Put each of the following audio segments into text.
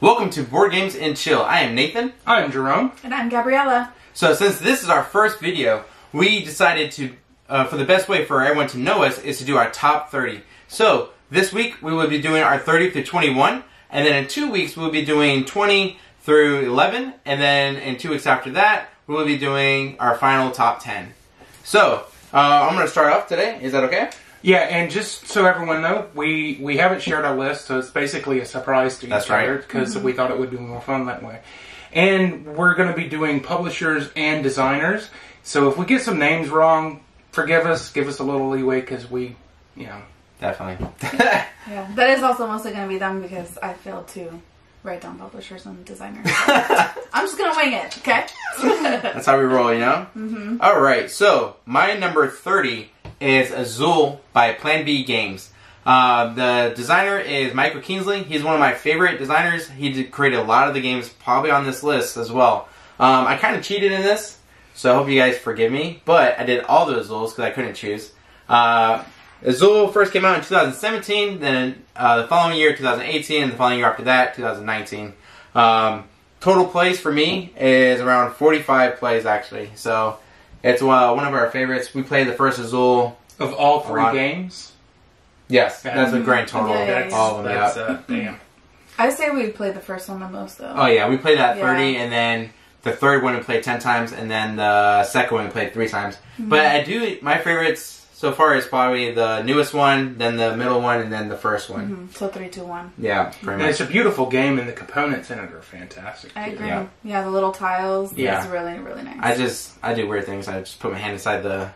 Welcome to Board Games and Chill. I am Nathan. I'm Jerome. And I'm Gabriella. So since this is our first video, we decided to, for the best way for everyone to know us, is to do our top 30. So this week we will be doing our 30 through 21, and then in 2 weeks we'll be doing 20 through 11, and then in 2 weeks after that we will be doing our final top 10. So I'm going to start off today. Is that okay? Yeah, and just so everyone knows, we haven't shared our list, so it's basically a surprise to each other because we thought it would be more fun that way. And we're going to be doing publishers and designers. So if we get some names wrong, forgive us, give us a little leeway because we, you know. Definitely. Yeah, that is also mostly going to be them because I failed to write down publishers and designers. I'm just going to wing it, okay? That's how we roll, you know? Mm-hmm. All right, so my number 30 is Azul by Plan B Games. The designer is Michael Kingsley. He's one of my favorite designers. He created a lot of the games probably on this list as well. I kind of cheated in this, so I hope you guys forgive me. But I did all the Azuls because I couldn't choose. Azul first came out in 2017, then the following year, 2018, and the following year after that, 2019. Total plays for me is around 45 plays, actually. So it's one of our favorites. We played the first Azul. Of all three games? Yes, that's a grand total. Yeah. All of them, damn. I say we played the first one the most, though. Oh, yeah, we played that 30, and then the third one we played 10 times, and then the second one we played 3 times. Mm-hmm. But my favorites so far is probably the newest one, then the middle one, and then the first one. Mm-hmm. So 3, 2, 1. Yeah, pretty much. And it's a beautiful game, and the components in it are fantastic. I agree. Yeah, the little tiles. Yeah. It's really, really nice. I do weird things. I just put my hand inside the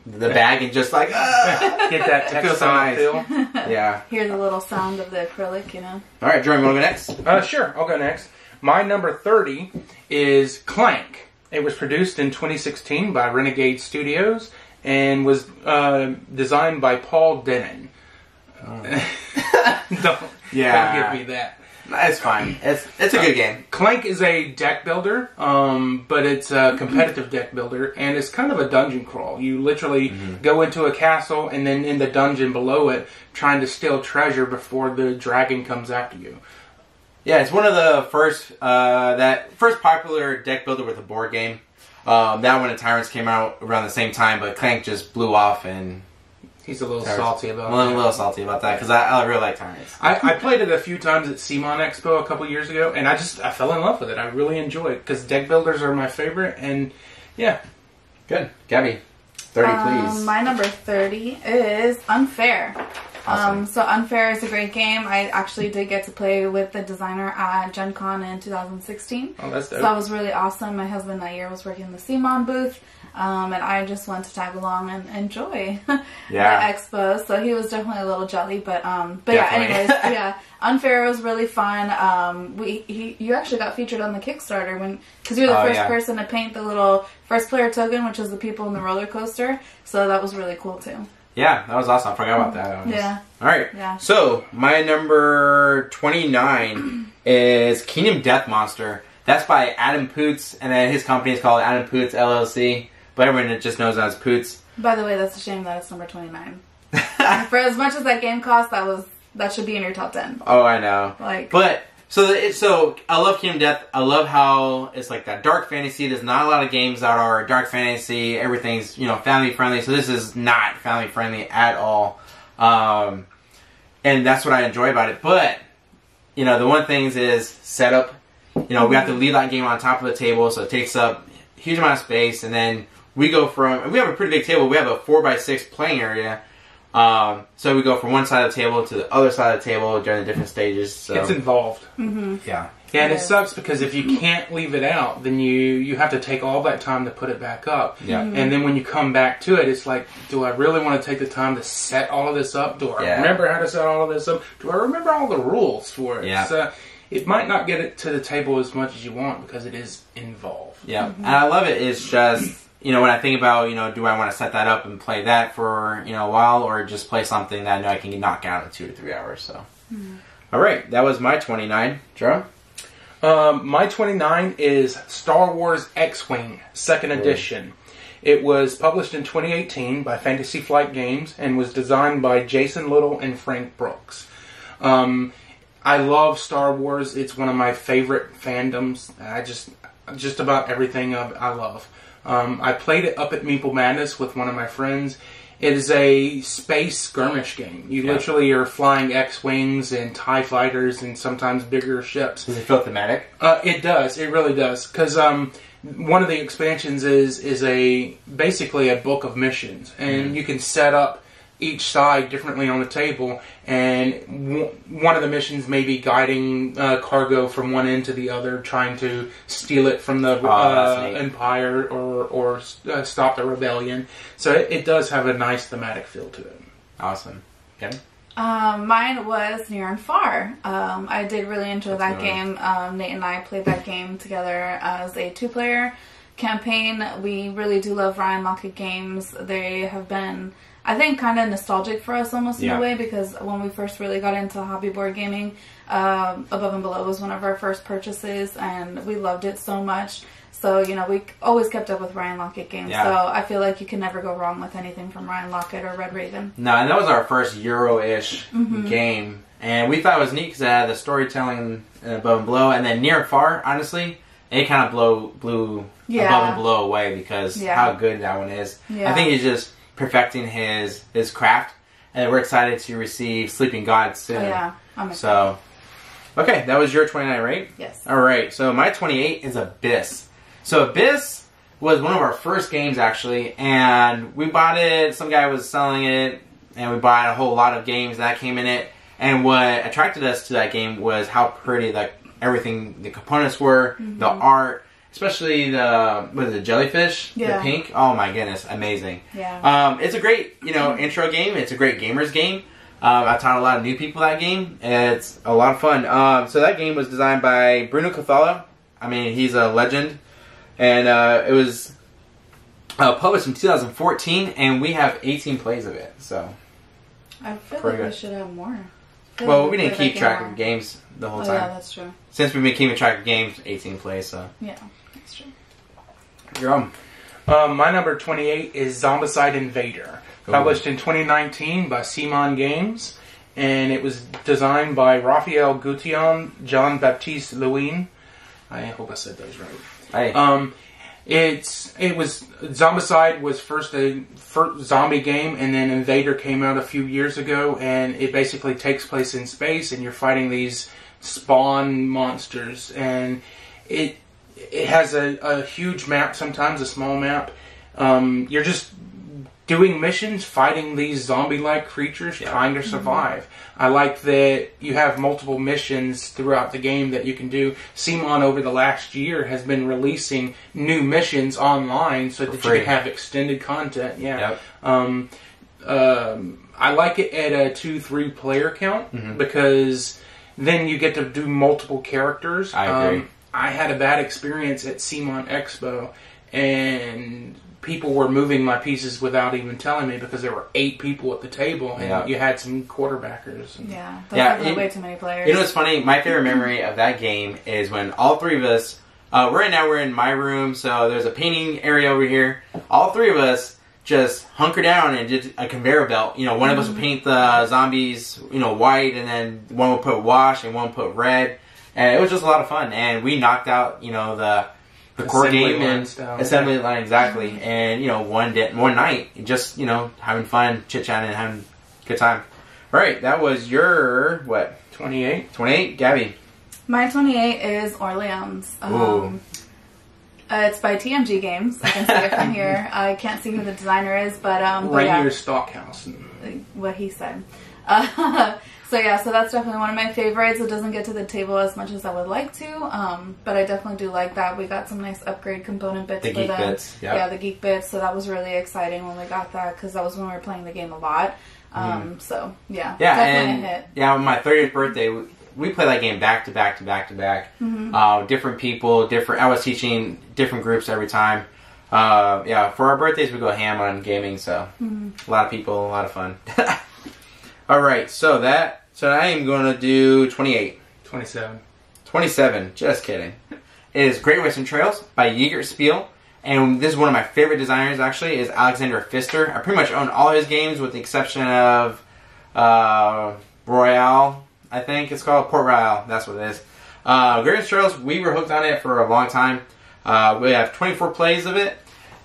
bag and just like, get that textile feel. Yeah. Hear the little sound of the acrylic, you know. All right, Jerome, you want to go next? Sure, I'll go next. My number 30 is Clank. It was produced in 2016 by Renegade Studios and was designed by Paul Dennen. Don't give me that. It's fine. It's a good game. Clank is a deck builder, but it's a competitive deck builder, and it's kind of a dungeon crawl. You literally go into a castle, and then in the dungeon below it, trying to steal treasure before the dragon comes after you. Yeah, it's one of the first popular deck builder with a board game. That one and Tyrants came out around the same time, but Clank just blew off and. He's a little salty about that. I'm a little salty about that because I really like Tyrants. I played it a few times at CMON Expo a couple years ago, and I fell in love with it. I really enjoy it because deck builders are my favorite, and yeah. Good. Gabby, 30 please. My number 30 is Unfair. Awesome. So Unfair is a great game. I actually did get to play with the designer at Gen Con in 2016. Oh, that's dope. So that was really awesome. My husband that year was working in the CMON booth. And I just went to tag along and enjoy the expo. So he was definitely a little jelly, but yeah. Anyways, yeah, Unfair was really fun. You actually got featured on the Kickstarter because you're the first person to paint the little first player token, which is the people in the roller coaster. So that was really cool too. Yeah, that was awesome. I forgot about that. Yeah. All right. Yeah. So my number 29 is Kingdom Death Monster. That's by Adam Poots, and then his company is called Adam Poots LLC. But everyone just knows that as Poots. By the way, that's a shame that it's number 29. For as much as that game cost, that should be in your top 10. Oh, I know. But so I love Kingdom Death. I love how it's like that dark fantasy. There's not a lot of games that are dark fantasy. Everything's family friendly. So this is not family friendly at all. And that's what I enjoy about it. But the one thing is setup. We have to leave that game on top of the table, so it takes up a huge amount of space, and then. We have a pretty big table. We have a 4x6 playing area. So we go from one side of the table to the other side of the table during the different stages. So. It's involved. Mm-hmm. Yeah. Yeah, and it sucks because if you can't leave it out, then you have to take all that time to put it back up. Yeah. Mm-hmm. And then when you come back to it, it's like, do I really want to take the time to set all of this up? Do I remember how to set all of this up? Do I remember all the rules for it? Yeah. So it might not get it to the table as much as you want because it is involved. Yeah. Mm-hmm. And I love it. It's just... when I think about, do I want to set that up and play that for, a while, or just play something that I know I can knock out in 2 to 3 hours, so. Mm-hmm. All right, that was my 29. Jerome? My 29 is Star Wars X-Wing, 2nd edition. It was published in 2018 by Fantasy Flight Games and was designed by Jason Little and Frank Brooks. I love Star Wars. It's one of my favorite fandoms. I just about everything I love. I played it up at Meeple Madness with one of my friends. It is a space skirmish game. You literally are flying X-Wings and TIE fighters and sometimes bigger ships. Does it feel thematic? It does. It really does. Because one of the expansions is basically a book of missions. And you can set up each side differently on the table, and one of the missions may be guiding cargo from one end to the other, trying to steal it from the Empire or stop the rebellion. So it does have a nice thematic feel to it. Awesome. Kevin? Mine was Near and Far. I did really enjoy that game. Nate and I played that game together as a 2-player campaign. We really do love Ryan Lockett games. They have been, I think, kind of nostalgic for us almost in a way, because when we first really got into hobby board gaming, Above and Below was one of our first purchases, and we loved it so much. So, you know, we always kept up with Ryan Lockett games. So I feel like you can never go wrong with anything from Ryan Lockett or Red Raven. No, and that was our first Euro-ish game. And we thought it was neat because it had the storytelling Above and Below. And then Near and Far, honestly, it kind of blew Above and Below away because how good that one is. I think he's just perfecting his craft. And we're excited to receive Sleeping Gods soon. I'm excited. So, okay, that was your 29, right? Yes. All right, so my 28 is Abyss. So Abyss was one of our first games, actually, and we bought it. Some guy was selling it, and we bought a whole lot of games that came in it. And what attracted us to that game was how pretty everything, the components were, the art, especially the jellyfish, the pink. Oh my goodness, amazing. It's a great, intro game. It's a great gamers game. I taught a lot of new people that game. It's a lot of fun. So that game was designed by Bruno Cathala. I mean, he's a legend. And it was published in 2014, and we have 18 plays of it. So I feel like we should have more. Well, we didn't keep track of games the whole time. Yeah, that's true. Since we've been keeping track of games, 18 plays. So yeah, that's true. You're on. My number 28 is Zombicide Invader, published in 2019 by Simon Games, and it was designed by Raphael Gutillon, Jean-Baptiste Lewin. I hope I said those right. Zombicide was first a zombie game, and then Invader came out a few years ago, and it basically takes place in space, and you're fighting these spawn monsters, and it has a huge map, sometimes a small map. You're just doing missions, fighting these zombie-like creatures, trying to survive. I like that you have multiple missions throughout the game that you can do. Simon, over the last year, has been releasing new missions online so that you can have extended content. I like it at a 2-3 player count because then you get to do multiple characters. I agree. I had a bad experience at Simon Expo, and people were moving my pieces without even telling me because there were 8 people at the table, and you had some quarterbackers. That's way too many players. You know what's funny? My favorite memory of that game is when all 3 of us, right now we're in my room, so there's a painting area over here. All 3 of us just hunker down and did a conveyor belt. One of us would paint the zombies, white, and then one would put wash and one would put red. And it was just a lot of fun. And we knocked out, the core game and assembly line, exactly. And, one night, just, having fun, chit-chatting, and having a good time. All right, that was your, what? 28. 28, Gabby. My 28 is Orleans. It's by TMG Games. I can see it from here. I can't see who the designer is, but Rainier Stockhouse. What he said. So that's definitely one of my favorites. It doesn't get to the table as much as I would like to, but I definitely do like that. We got some nice upgrade component bits for them. Bits, the geek bits. So that was really exciting when we got that because that was when we were playing the game a lot. Definitely a hit. Yeah, on my 30th birthday, we played that game back to back to back to back. Different people, I was teaching different groups every time. For our birthdays we go ham on gaming, so a lot of people, a lot of fun. All right, so I am going to do 28. 27. 27, just kidding. It is Great Western Trails by Yeager Spiel, and this is one of my favorite designers, actually, is Alexander Pfister. I pretty much own all his games with the exception of Royale. I think it's called. Port Royale, that's what it is. Great Trails, we were hooked on it for a long time. We have 24 plays of it.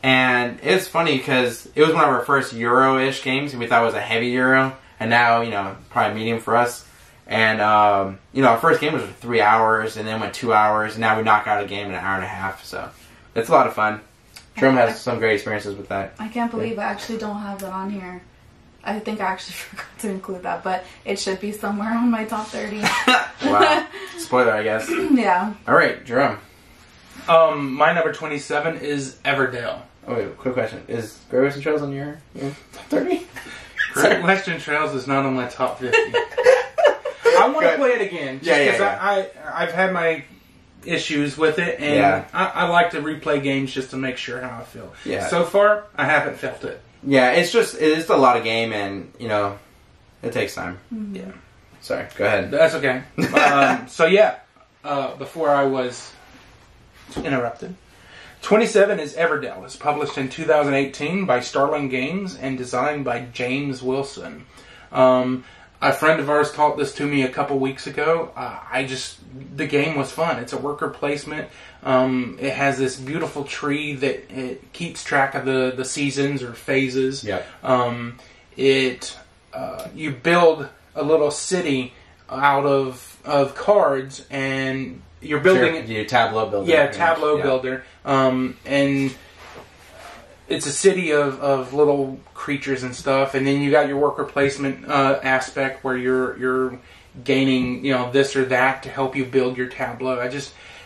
And it's funny because it was one of our first Euro-ish games, and we thought it was a heavy Euro. And now, you know, probably medium for us. And, you know, our first game was 3 hours, and then went 2 hours, and now we knock out a game in an hour and a half. So it's a lot of fun. Jerome has some great experiences with that. I can't believe I actually don't have that on here. I think I actually forgot to include that, but it should be somewhere on my top 30. Wow. Spoiler, I guess. Yeah. All right, Jerome. My number 27 is Everdell. Oh, wait, quick question. Is Great Western Trails on your top 30? Great Western Trails is not on my top 50. I want to play it again. Because I've had my issues with it, and I like to replay games just to make sure how I feel. Yeah. So far, I haven't felt it. Yeah, it's a lot of game, and, you know, it takes time. Mm-hmm. Yeah. Sorry, go ahead. That's okay. So, yeah, before I was interrupted. 27 is Everdell. It's published in 2018 by Starling Games and designed by James Wilson. A friend of ours taught this to me a couple weeks ago. The game was fun. It's a worker placement. It has this beautiful tree that it keeps track of the seasons or phases. Yeah. You build a little city out of cards, and you're building your tableau builder. Yeah, tableau builder. And it's a city of little creatures and stuff, and then you got your worker placement aspect where you're gaining, you know, this or that to help you build your tableau.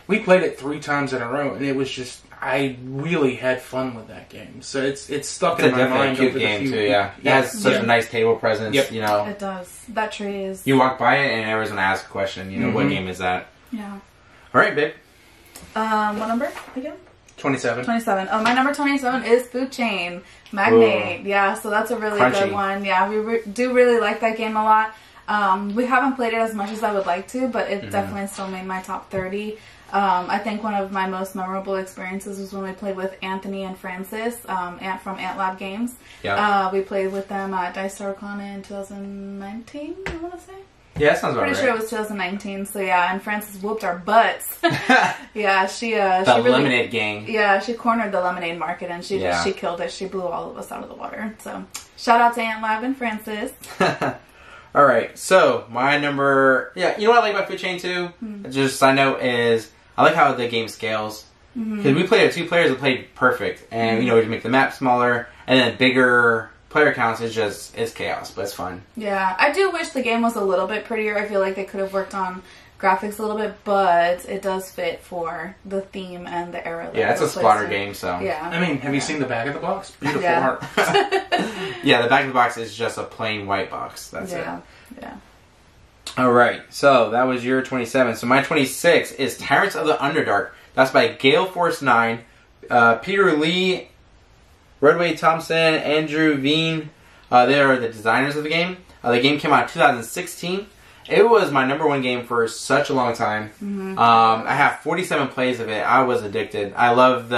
We played it 3 times in a row, and it was just, I really had fun with that game. So it's stuck in my mind. It's a cute game too. Yeah, it has such a nice table presence. Yep. You know, it does. That tree is. You walk by it, and everyone's gonna ask a question. You know, what game is that? Yeah. All right, babe. What number again? 27. 27. Oh, my number 27 is Food Chain Magnate. Ooh. Yeah, so that's a really good one. Yeah, we do really like that game a lot. We haven't played it as much as I would like to, but it definitely still made my top 30. I think one of my most memorable experiences was when we played with Anthony and Francis from Ant Lab Games. Yep. We played with them at Dice Tower Con in 2019, I want to say. Yeah, that sounds about right. Pretty sure it was 2019. So yeah, and Frances whooped our butts. Yeah, she the lemonade gang. Yeah, she cornered the lemonade market, and she killed it. She blew all of us out of the water. So shout out to Ant Lab and Frances. All right, so my number. Yeah, you know what I like about Food Chain too? Just a side note is I like how the game scales. Because we played with 2 players that played perfect, and you know we make the map smaller and then bigger. Player counts it's chaos, but it's fun. Yeah, I do wish the game was a little bit prettier. I feel like they could have worked on graphics a little bit, but it does fit for the theme and the era. Yeah, it's a splatter game, so. Yeah. I mean, have you seen the back of the box? Beautiful art. Yeah, the back of the box is just a plain white box. That's it. Yeah. All right, so that was your 27. So my 26 is Tyrants of the Underdark. That's by Gale Force 9, Peter Lee, Redway Thompson, Andrew Veen, they are the designers of the game. The game came out in 2016. It was my number 1 game for such a long time. I have 47 plays of it. I was addicted. I love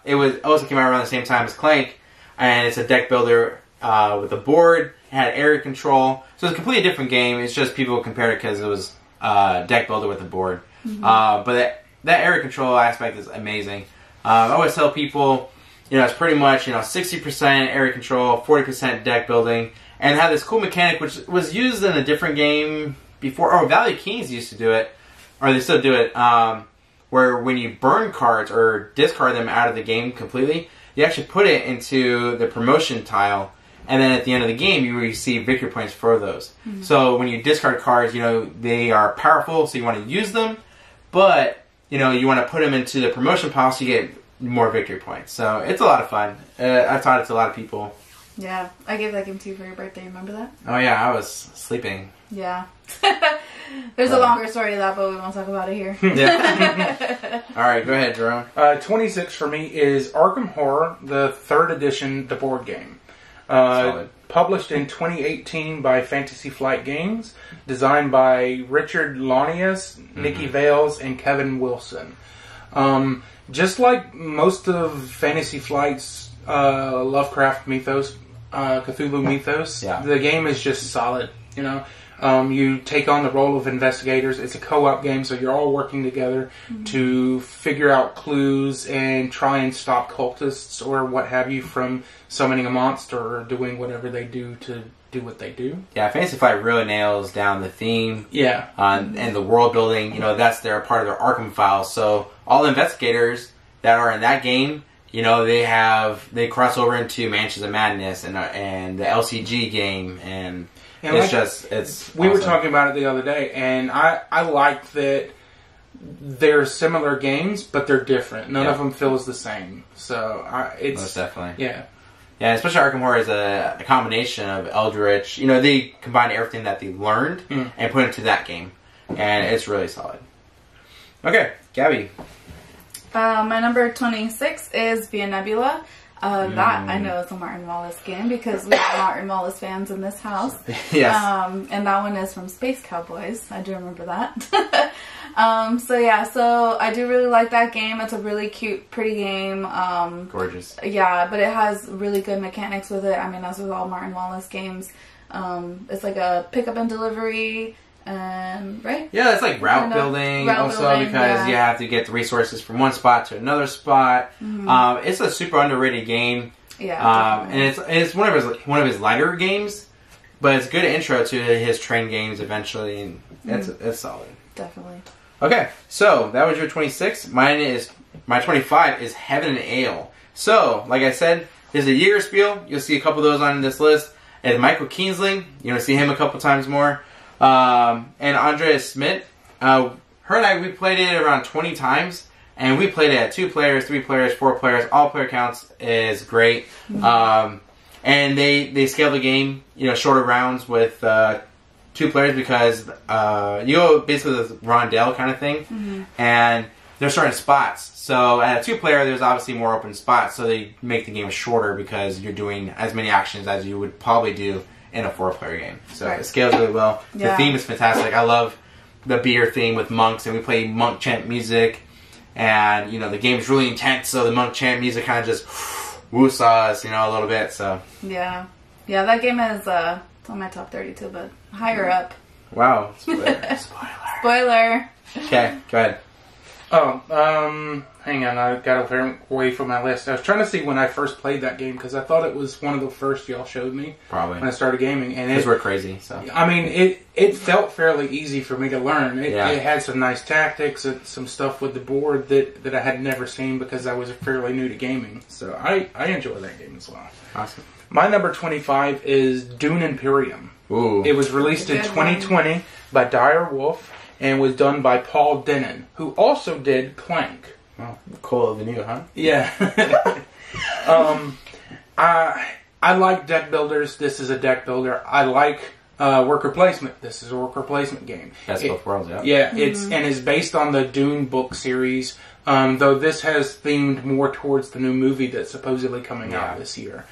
it also came out around the same time as Clank, and it's a deck builder with a board. It had area control. So it's a completely different game. It's just people compared it because it was deck builder with a board. But that area control aspect is amazing. I always tell people, you know, it's pretty much, you know, 60% area control, 40% deck building, and have this cool mechanic which was used in a different game before. Oh, Valley of Kings used to do it, or they still do it, where when you burn cards or discard them out of the game completely, you actually put it into the promotion tile, and then at the end of the game, you receive victory points for those. So when you discard cards, you know, they are powerful, so you want to use them, but, you know, you want to put them into the promotion pile so you get more victory points. So it's a lot of fun. I've taught it to a lot of people. Yeah, I gave that game to you for your birthday. Remember that? Oh yeah, I was sleeping. Yeah. There's a longer story to that, but we won't talk about it here. Yeah. All right, go ahead, Jerome. 26 for me is Arkham Horror, the 3rd edition, the board game. Solid. Published in 2018 by Fantasy Flight Games, designed by Richard Launius, Nikki Vales, and Kevin Wilson. Just like most of Fantasy Flight's Lovecraft mythos, Cthulhu mythos, the game is just solid. You know, You take on the role of investigators. It's a co-op game, so you're all working together to figure out clues and try and stop cultists or what have you from summoning a monster or doing whatever they do to do what they do. Yeah, Fantasy Flight really nails down the theme. Yeah. And the world building. You know, that's their part of their Arkham files. So all the investigators that are in that game, you know, they cross over into Mansions of Madness and the LCG game, and it's we awesome. were talking about it the other day, and I like that they're similar games, but they're different. None of them feels the same. So it's most definitely. Yeah, especially Arkham Horror is a combination of Eldritch. You know, they combine everything that they learned and put into that game, and it's really solid. Okay, Gabby. My number 26 is Via Nebula. That I know is a Martin Wallace game because we have Martin Wallace fans in this house. Yes. And that one is from Space Cowboys. I do remember that. So I do really like that game. It's a really cute, pretty game. Gorgeous. Yeah, but it has really good mechanics with it. I mean, as with all Martin Wallace games, it's like a pickup and delivery. Right? Yeah, it's like route building because you have to get the resources from one spot to another spot. It's a super underrated game. Yeah, and it's one of his lighter games, but it's a good intro to his train games eventually, and it's solid. Definitely. Okay, so that was your 26. My 25 is Heaven and Ale. So, like I said, there's a Jägerspiel. You'll see a couple of those on this list. And Michael Kingsling, you're gonna see him a couple times more. And Andrea Smith, her and I, we played it around 20 times, and we played it at 2 players, 3 players, 4 players. All player counts is great. And they scale the game, you know, shorter rounds with 2 players because you go basically with rondelle kind of thing, and there's certain spots. So at a 2 player, there's obviously more open spots, so they make the game shorter because you're doing as many actions as you would probably do in a 4-player game. So it scales really well. The theme is fantastic. I love the beer theme with monks, and we play monk chant music, and you know the game's really intense, so the monk chant music kind of just woo-saw us, you know, a little bit. So yeah, that game is it's on my top 32, but higher up. Wow. Spoiler. Okay, go ahead. Oh, hang on, I got away from my list. I was trying to see when I first played that game, because I thought it was one of the first y'all showed me. Probably. When I started gaming. Because we're crazy, so. I mean, it felt fairly easy for me to learn. It had some nice tactics, and some stuff with the board that I had never seen because I was fairly new to gaming. So I enjoy that game as well. Awesome. My number 25 is Dune Imperium. Ooh. It was released in 2020 by Dire Wolf and was done by Paul Denon, who also did Clank. Oh, cool of the new, huh? Yeah. I like deck builders. This is a deck builder. I like worker placement. This is a worker placement game. That's both worlds, yeah. Yeah, it's based on the Dune book series, though this has themed more towards the new movie that's supposedly coming out this year.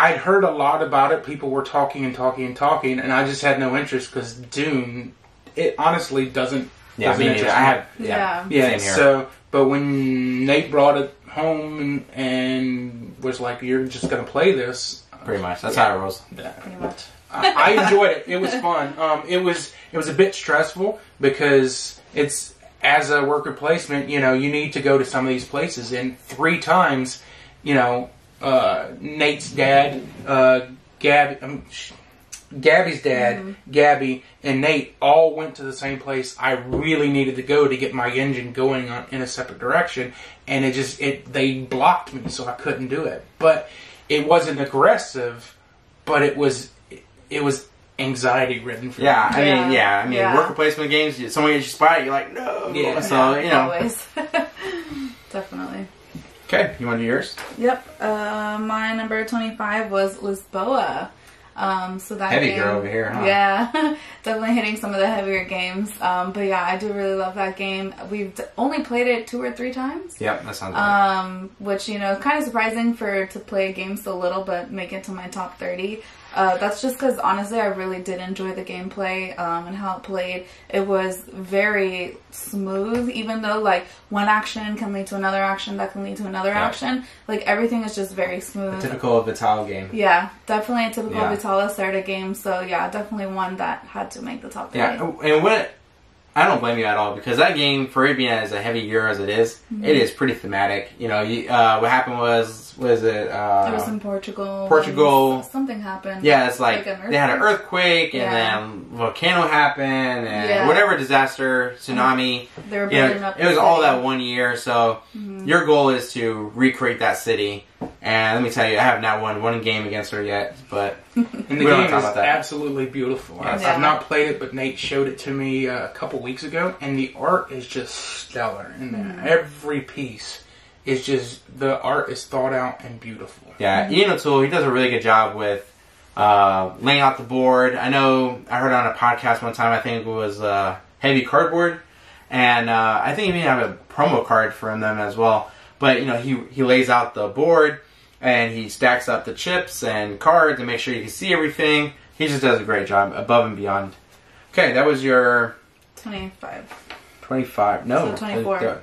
I'd heard a lot about it. People were talking, and I just had no interest because Dune, it honestly doesn't. Yeah, me neither. I have. So, but when Nate brought it home and was like, "You're just going to play this," pretty much. That's how it rolls. Pretty much. I enjoyed it. It was fun. It was a bit stressful because it's as a worker placement. You know, you need to go to some of these places, and 3 times, you know. Nate's dad, Gabby's dad, Gabby, and Nate all went to the same place I really needed to go to get my engine going in a separate direction, and they blocked me, so I couldn't do it. But it wasn't aggressive, but it was anxiety ridden for me. I mean, worker placement games, someone gets you spot, you're like, no. Yeah. So, you know. Always. Definitely. Okay, you want to do yours? Yep. My number 25 was Lisboa. So that heavy game, girl over here, huh? Yeah, definitely hitting some of the heavier games. But yeah, I do really love that game. We've only played it 2 or 3 times. Yep, that sounds right. Which, you know, kind of surprising to play a game so little, but make it to my top 30. That's just because, honestly, I really did enjoy the gameplay and how it played. It was very smooth, even though, like, one action can lead to another action that can lead to another action. Like, everything is just very smooth. A typical Vital game. Yeah, definitely a typical Vital Lacerda game. So, yeah, definitely one that had to make the top 3. Yeah, and I don't blame you at all, because that game, for it being as a heavy year as it is pretty thematic. You know, what happened was it was in Portugal. Something happened. Yeah, it's like they had an earthquake, and then volcano happened, and whatever disaster, tsunami. They were building up. It was all that one year. So your goal is to recreate that city. And let me tell you, I have not won one game against her yet, but and the game is absolutely beautiful. I've not played it, but Nate showed it to me a couple weeks ago, and the art is just stellar. And every piece is just, the art is thought out and beautiful. Yeah, Ian O'Toole, he does a really good job with laying out the board. I know I heard on a podcast one time, I think it was Heavy Cardboard, and I think he may have a promo card from them as well. But, you know, he lays out the board, and he stacks up the chips and cards to make sure you can see everything. He just does a great job, above and beyond. Okay, that was your... 25. 25. No. So 24.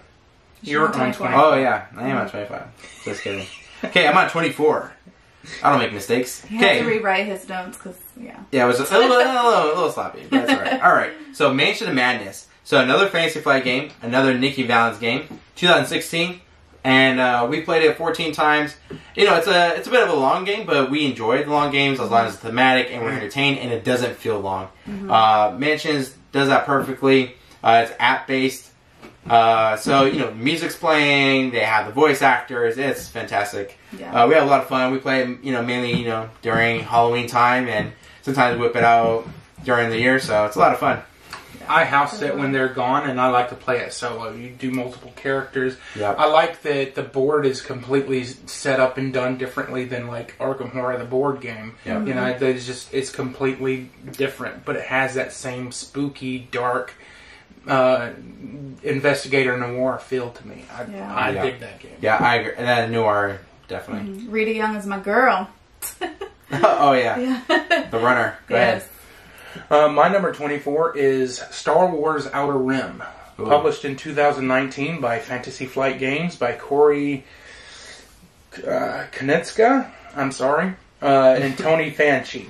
You're on 24. Oh, yeah. I am on 25. Just kidding. Okay, I'm on 24. I don't make mistakes. He had to rewrite his notes, because, yeah. Yeah, it was a little sloppy. But that's all right. All right, so Mansion of Madness. So another Fantasy Flight game, another Nikki Valens game, 2016. And we played it 14 times. You know, it's a bit of a long game, but we enjoy the long games as long as it's thematic and we're entertained and it doesn't feel long. Mansions does that perfectly. It's app-based. So, you know, music's playing, they have the voice actors, it's fantastic. Yeah. We have a lot of fun. We play, you know, mainly, you know, during Halloween time, and sometimes whip it out during the year, so it's a lot of fun. I house sit when they're gone, and I like to play it solo. You do multiple characters. Yep. I like that the board is completely set up and done differently than like Arkham Horror, the board game. Yep. You know, it's completely different, but it has that same spooky, dark investigator noir feel to me. I dig that game. Yeah, I agree. That noir, definitely. Rita Young is my girl. Oh yeah. The runner. Go ahead. My number 24 is Star Wars Outer Rim. Ooh. Published in 2019 by Fantasy Flight Games by Corey Konitska, and Tony Fanchi.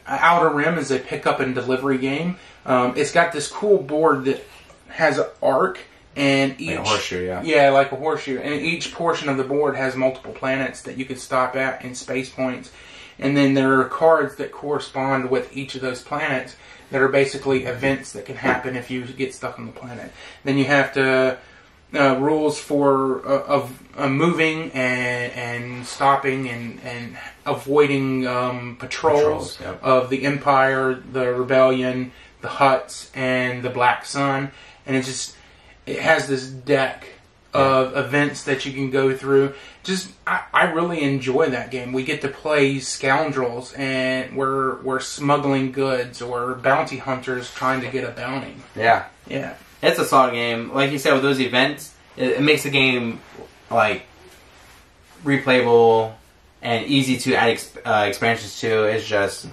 Outer Rim is a pick-up and delivery game. It's got this cool board that has an arc, and each... Like a horseshoe, yeah. Yeah, like a horseshoe. And each portion of the board has multiple planets that you could stop at and space points. And then there are cards that correspond with each of those planets that are basically events that can happen if you get stuck on the planet. Then you have to rules for moving and stopping and avoiding patrols yep. of the Empire, the Rebellion, the Hutts, and the Black Sun. And it has this deck of events that you can go through. I really enjoy that game. We get to play scoundrels, and we're smuggling goods or bounty hunters trying to get a bounty. Yeah. Yeah. It's a solid game. Like you said, with those events, it makes the game, like, replayable and easy to add expansions to. It's just...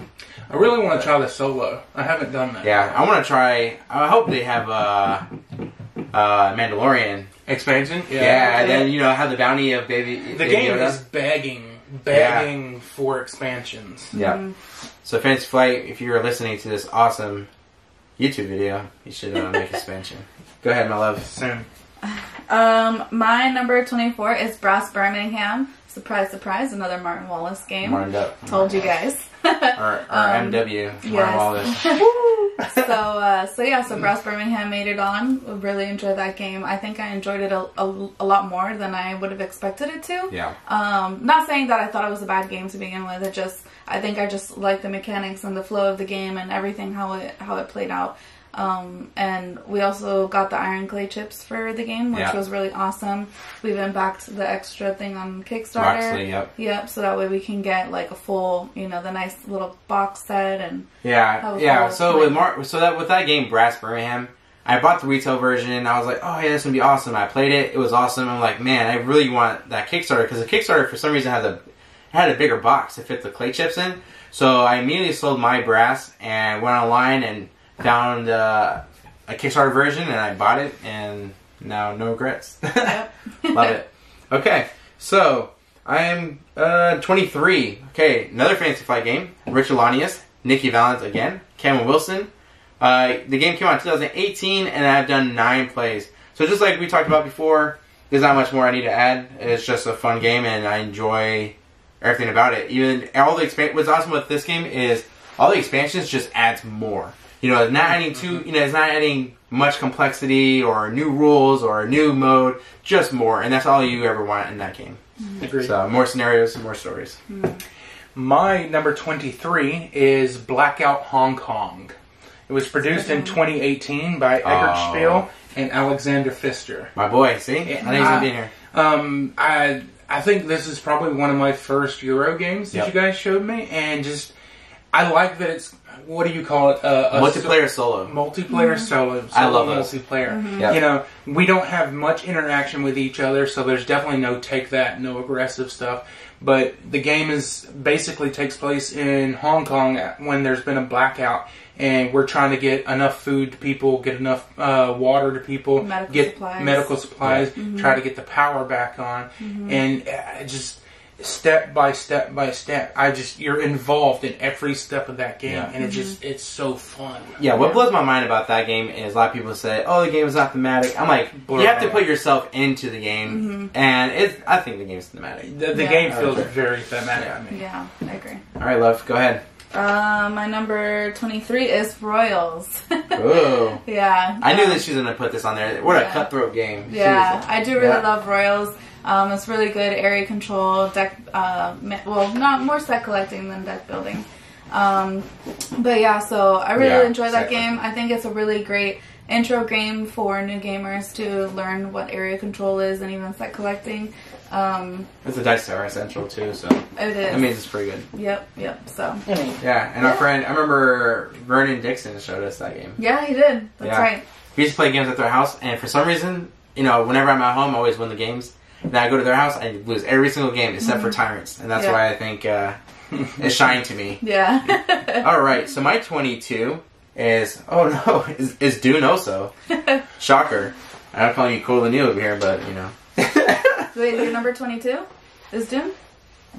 I really want to try the solo. I haven't done that. Yeah, I want to try... I hope they have Mandalorian expansion. Yeah, and then, you know, have the bounty of Baby game Yoda. is begging for expansions. Yeah. So Fantasy Flight, if you're listening to this awesome YouTube video, you should make expansion. Go ahead, my love. Soon. My number 24 is Brass Birmingham. Surprise, surprise, another Martin Wallace game. Told you guys. or MW, Martin Wallace. So Brass Birmingham made it on. Really enjoyed that game. I think I enjoyed it a lot more than I would have expected it to. Yeah. Not saying that I thought it was a bad game to begin with. I think I just liked the mechanics and the flow of the game and everything, how it played out. And we also got the Iron Clay chips for the game, which was really awesome. We even backed the extra thing on Kickstarter. Roxley, yep. So that way we can get like a full, the nice little box set and So with that game, Brass Birmingham, I bought the retail version and I was like, oh yeah, this is gonna be awesome. I played it. It was awesome. I'm like, man, I really want that Kickstarter, because the Kickstarter for some reason has had a bigger box to fit the clay chips in. So I immediately sold my brass and went online and found a Kickstarter version, and I bought it, and now no regrets. Yep. Love it. Okay, so I am 23. Okay, another Fantasy Flight game. Rich Alanius, Nikki Valens again, Cameron Wilson. The game came out in 2018, and I've done 9 plays. So just like we talked about before, there's not much more I need to add. It's just a fun game, and I enjoy everything about it. Even all the what's awesome with this game is all the expansions just adds more. You know, it's not adding it's not adding much complexity or new rules or a new mode, just more, and that's all you ever want in that game. Agreed. So more scenarios, more stories. My number 23 is Blackout Hong Kong. It was produced in 2018 by Eckert Spiel and Alexander Pfister. My boy, see? I think he's going to be in here. I think this is probably one of my first Euro games that you guys showed me, and just, I like that it's, what do you call it? Multiplayer solo. Multiplayer solo. I love those. Multiplayer. Yep. You know, we don't have much interaction with each other, so there's definitely no take that, no aggressive stuff. But the game basically takes place in Hong Kong when there's been a blackout, and we're trying to get enough food to people, get enough water to people, medical supplies, try to get the power back on, and just step by step by step, you're involved in every step of that game, and it's so fun. Yeah, what blows my mind about that game is a lot of people say, "Oh, the game is not thematic." I'm like, you have to put yourself into the game, and I think the game's thematic. The game feels very thematic. I mean. Yeah, I agree. All right, love, go ahead. My number 23 is Royals. Ooh. Yeah. I knew that she was going to put this on there. What a cutthroat game. Yeah, I do really love Royals. It's really good area control, deck, not more set collecting than deck building. But yeah, so I really enjoy that game. I think it's a really great intro game for new gamers to learn what area control is and even set collecting. It's a Dice Tower Central too, so it is. That means it's pretty good. Yep. So yeah, and our friend, I remember Vernon Dixon showed us that game. Yeah, he did. That's right. We used to play games at their house, and for some reason, whenever I'm at home, I always win the games. Then I go to their house, I lose every single game except for Tyrants, and that's why I think it shined to me. Yeah. All right, so my 22 is is Dune also. Shocker. I don't call you Cole Neal over here, but Wait, your number 22 is Dune?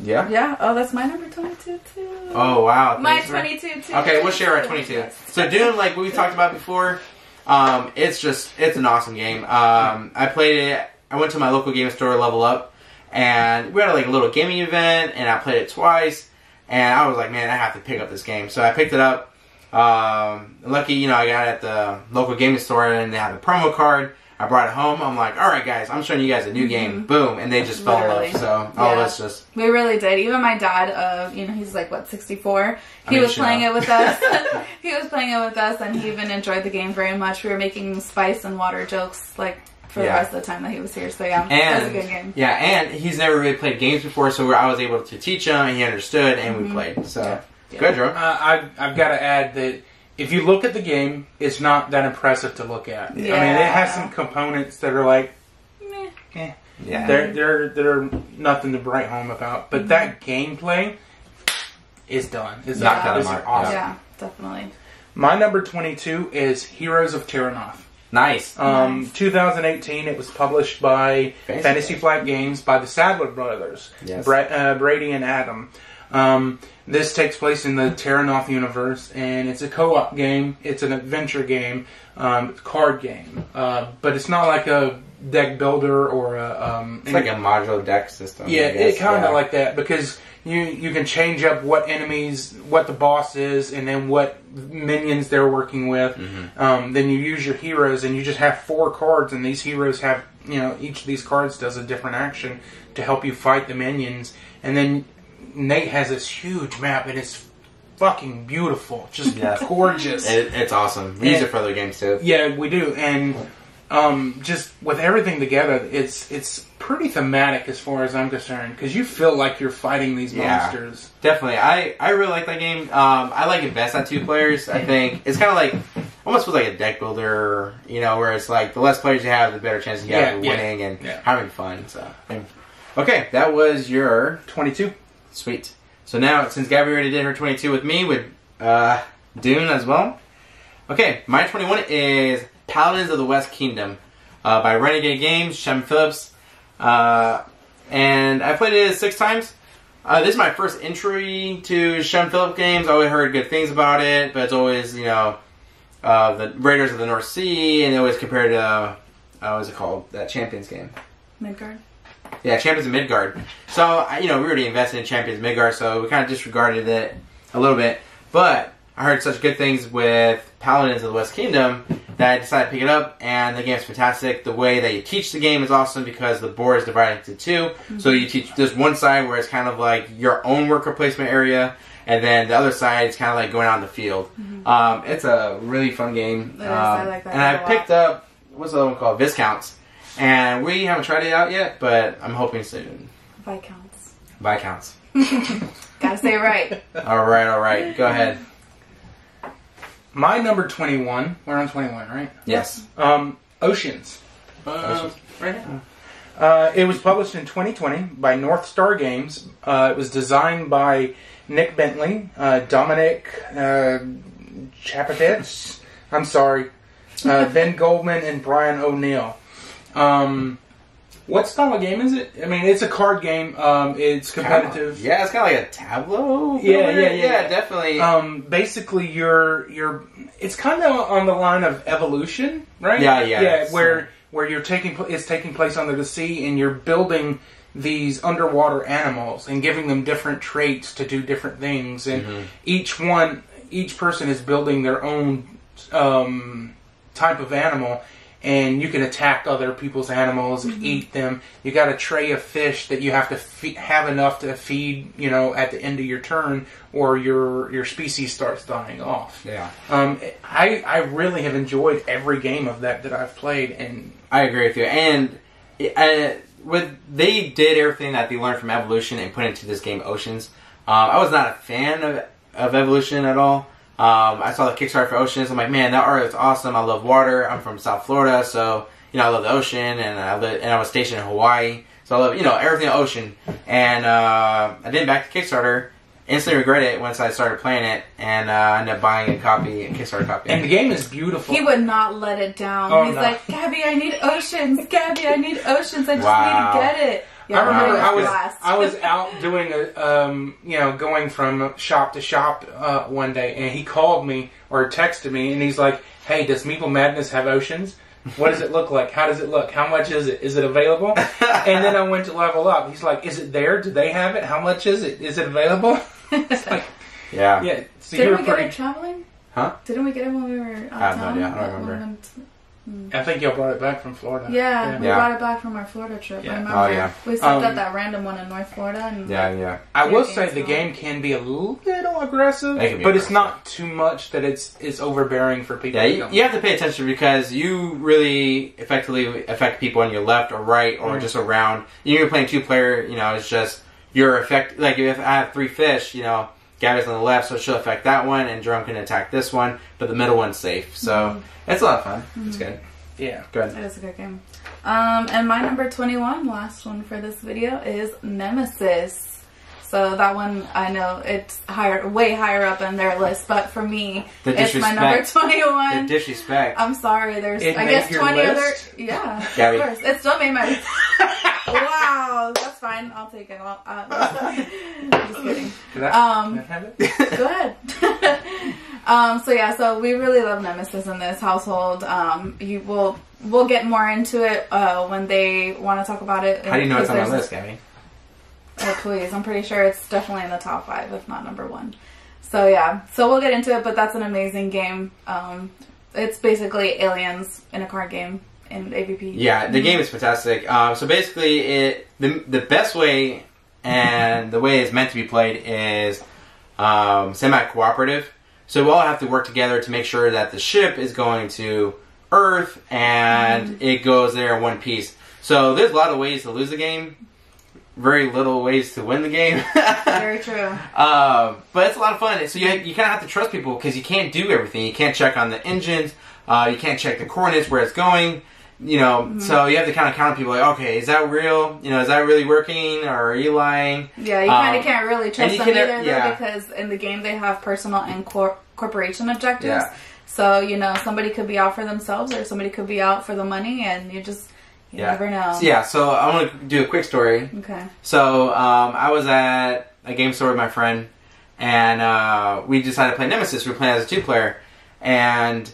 Yeah. Yeah. Oh, that's my number 22 too. Oh wow. My 22 too. Okay, we'll share our 22. So Dune, like we talked about before, it's an awesome game. I played it. I went to my local game store, Level Up, and we had like a little gaming event, and I played it twice, and I was like, man, I have to pick up this game. So I picked it up. Lucky, I got it at the local gaming store, and they had a promo card. I brought it home. I'm like, all right, guys, I'm showing you guys a new game. Boom, and they just fell in love. So all of us just. We really did. Even my dad, he's like 64. He was playing it with us. He was playing it with us, and he even enjoyed the game very much. We were making spice and water jokes like for the rest of the time that he was here. So yeah, it was a good game. Yeah, and he's never really played games before, so I was able to teach him, and he understood, and we played. So good, Jerome. I've got to add that. If you look at the game, it's not that impressive to look at. Yeah. I mean, it has some components that are like, meh. Yeah. They're nothing to write home about. But that gameplay is done. It's awesome. Yeah, definitely. My number 22 is Heroes of Terranoth. Nice. 2018, it was published by Fantasy Flight Games by the Sadler brothers, Brady and Adam. This takes place in the Terranoth universe, and it's a co-op game. It's an adventure game, card game, but it's not like a deck builder or a. It's like a modular deck system. Yeah, it kind of like that because you can change up what enemies, what the boss is, and then what minions they're working with. Then you use your heroes, and you just have 4 cards, and these heroes have each of these cards does a different action to help you fight the minions, and then. Nate has this huge map, and it's fucking beautiful. Just gorgeous. It's awesome. We use it for other games, too. Yeah, we do. And just with everything together, it's pretty thematic as far as I'm concerned, because you feel like you're fighting these monsters. Definitely. I really like that game. I like it best at 2 players. I think it's kind of like, almost feels like a deck builder, where it's like the less players you have, the better chance you have of winning and having fun. So, okay, that was your 22. Sweet. So now, since Gabby already did her 22 with me, with Dune as well. Okay, my 21 is Paladins of the West Kingdom by Renegade Games, Shem Phillips. And I played it 6 times. This is my first entry to Shem Phillips games. I always heard good things about it, but it's always, you know, the Raiders of the North Sea, and it always compared to, what's it called? That Champions game. Midgard. Yeah, Champions of Midgard. So, you know, we already invested in Champions of Midgard, so we kind of disregarded it a little bit. But I heard such good things with Paladins of the West Kingdom that I decided to pick it up, and the game's fantastic. The way that you teach the game is awesome because the board is divided into 2. Mm-hmm. So you teach this one side where it's kind of like your own worker placement area, and then the other side is kind of like going out in the field. Mm-hmm. It's a really fun game. I like that. And I picked up, what's the other one called? Viscounts. And we haven't tried it out yet, but I'm hoping soon. Viscounts. Gotta say it right. Alright. Go ahead. My number 21, we're on 21, right? Yes. Oceans. Right. It was published in 2020 by North Star Games. It was designed by Nick Bentley, Dominic Chapatets, I'm sorry, Ben Goldman, and Brian O'Neill. What style of game is it? I mean, it's a card game. It's competitive. Yeah, it's kind of like a tableau. Yeah, definitely. Basically, it's kind of on the line of Evolution, right? Yeah. Where it's taking place under the sea, and you're building these underwater animals and giving them different traits to do different things, and each person is building their own type of animal. And you can attack other people's animals, eat them. You got a tray of fish that you have to have enough to feed, you know, at the end of your turn, or your species starts dying off. Yeah. I really have enjoyed every game of that I've played, and I agree with you. And they did everything that they learned from Evolution and put into this game, Oceans. I was not a fan of Evolution at all. I saw the Kickstarter for Oceans. I'm like, man, that art is awesome. I love water. I'm from South Florida, so, you know, I love the ocean, and I was stationed in Hawaii, so I love, you know, everything ocean. And I didn't back the Kickstarter. Instantly regret it once I started playing it, and I ended up buying a Kickstarter copy. And the game is beautiful. He would not let it down. He's like, Gabby, I need Oceans. Gabby, I need Oceans. I just need to get it. Yeah, I remember I was out doing going from shop to shop one day, and he called me or texted me, and he's like, "Hey, does Meeple Madness have Oceans? What does it look like? How does it look? How much is it? Is it available?" And then I went to Level Up. He's like, "Is it there? Do they have it? How much is it? Is it available?" It's like, yeah. So didn't we get it traveling? Huh? Didn't we get it when we were out I have no idea. I don't remember. I think y'all brought it back from Florida. Yeah, we brought it back from our Florida trip. Yeah. I remember. Oh, yeah. We stopped at that random one in North Florida. And I will say the game can be a little aggressive, but it's not too much that it's overbearing for people. Yeah, you have to pay attention because you really effectively affect people on your left or right or just around. You're playing 2-player, you know, it's just your effect. Like if I have 3 fish, you know, Gabby's on the left, so she'll affect that one, and Jerome can attack this one, but the middle one's safe. So it's a lot of fun. It's good. Yeah. Good. It is a good game. And my number 21, last one for this video, is Nemesis. So that one, I know it's way higher up on their list, but for me, it's my number 21. The disrespect. I'm sorry, there's, I guess, 20 other... Yeah, Gabby. Of course. It still made my... Wow, that's fine. I'll take it. Just kidding. Can I have it? Go ahead. So we really love Nemesis in this household. We'll get more into it when they want to talk about it. How do you know it's on my list, Gabby? Oh, please. I'm pretty sure it's definitely in the top 5, if not number 1. So yeah. So we'll get into it, but that's an amazing game. It's basically aliens in a card game in AVP. Yeah, the game is fantastic. So basically, the best way and the way it's meant to be played is semi-cooperative. So we all have to work together to make sure that the ship is going to Earth and it goes there in one piece. So there's a lot of ways to lose the game. Very little ways to win the game. Very true. But it's a lot of fun. So you kind of have to trust people because you can't do everything. You can't check on the engines. You can't check the coordinates where it's going. you know, so you have to kind of count people like, okay, is that real? You know, is that really working, or are you lying? Yeah, you kind of can't really trust them either, though, because in the game they have personal and corporation objectives. Yeah. So, you know, somebody could be out for themselves or somebody could be out for the money, and you never know. So I want to do a quick story. Okay. So I was at a game store with my friend, and we decided to play Nemesis. We were playing as a 2-player, and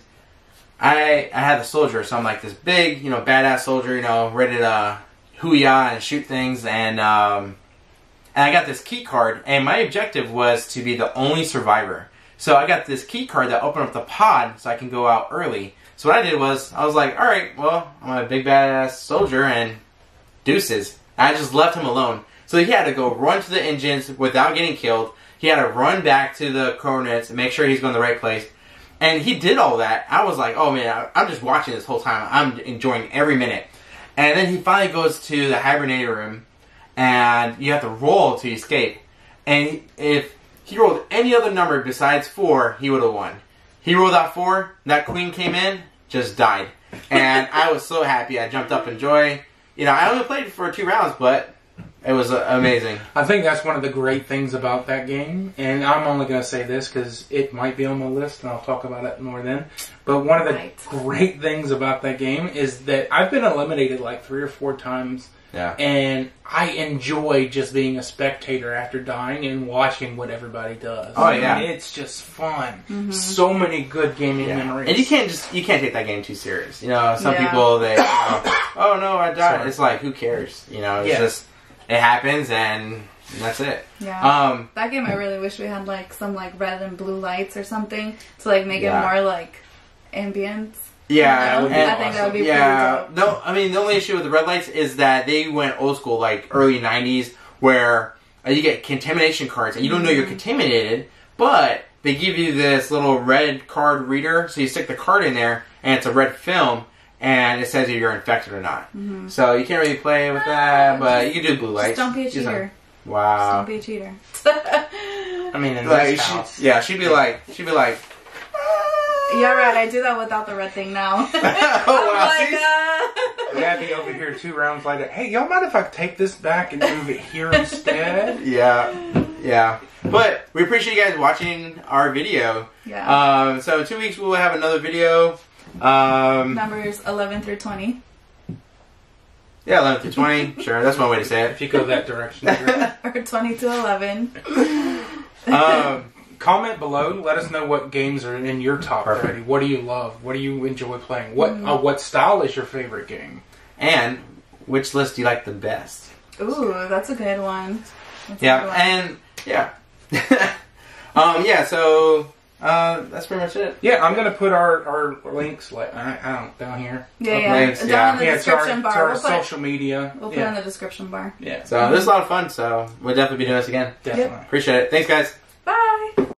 I had the soldier, so I'm like this big, you know, badass soldier, you know, ready to hoo-yah and shoot things, and I got this key card, and my objective was to be the only survivor. So I got this key card that opened up the pod so I can go out early. So what I did was, I was like, alright, well, I'm a big badass soldier and deuces. I just left him alone. So he had to go run to the engines without getting killed. He had to run back to the coordinates and make sure he's going the right place. And he did all that. I was like, oh man, I'm just watching this whole time. I'm enjoying every minute. And then he finally goes to the hibernator room, and you have to roll to escape. And if he rolled any other number besides 4, he would have won. He rolled out 4, that queen came in, just died. And I was so happy. I jumped up in joy. You know, I only played for 2 rounds, but it was amazing. I think that's one of the great things about that game. And I'm only going to say this because it might be on my list, and I'll talk about it more then. But one of the great things about that game is that I've been eliminated like 3 or 4 times. Yeah. And I enjoy just being a spectator after dying and watching what everybody does. Oh yeah, it's just fun. So many good gaming memories. And you can't take that game too serious. You know, some people they, oh no, I died. Sorry. It's like, who cares? You know, it's just it happens and that's it. Yeah. That game, I really wish we had like some like red and blue lights or something to like make it more like ambience. Yeah, I think that would be pretty dope. No, I mean, the only issue with the red lights is that they went old school, like early 90s, where you get contamination cards, and you don't know you're contaminated, but they give you this little red card reader, so you stick the card in there, and it's a red film, and it says if you're infected or not. So you can't really play with that, but you can do blue lights. Just don't be a cheater. Wow. Just don't be a cheater. I mean, in this house. She'd be like... Yeah, right. I do that without the red thing now. We had me over here 2 rounds later. Hey, y'all mind if I take this back and move it here instead? Yeah. But we appreciate you guys watching our video. Yeah. So in 2 weeks we will have another video. Numbers 11 through 20. Yeah, 11 through 20. Sure, that's one way to say it. If you go that direction. Or 20 to 11. Comment below. Let us know what games are in your top 30. What do you love? What do you enjoy playing? What style is your favorite game? And which list do you like the best? Ooh, that's a good one. So that's pretty much it. Yeah, I'm gonna put our links like down here. Links, down in the description bar. To our social media. We'll put it in the description bar. Yeah. So this is a lot of fun. So we'll definitely be doing this again. Definitely. Appreciate it. Thanks, guys. Bye.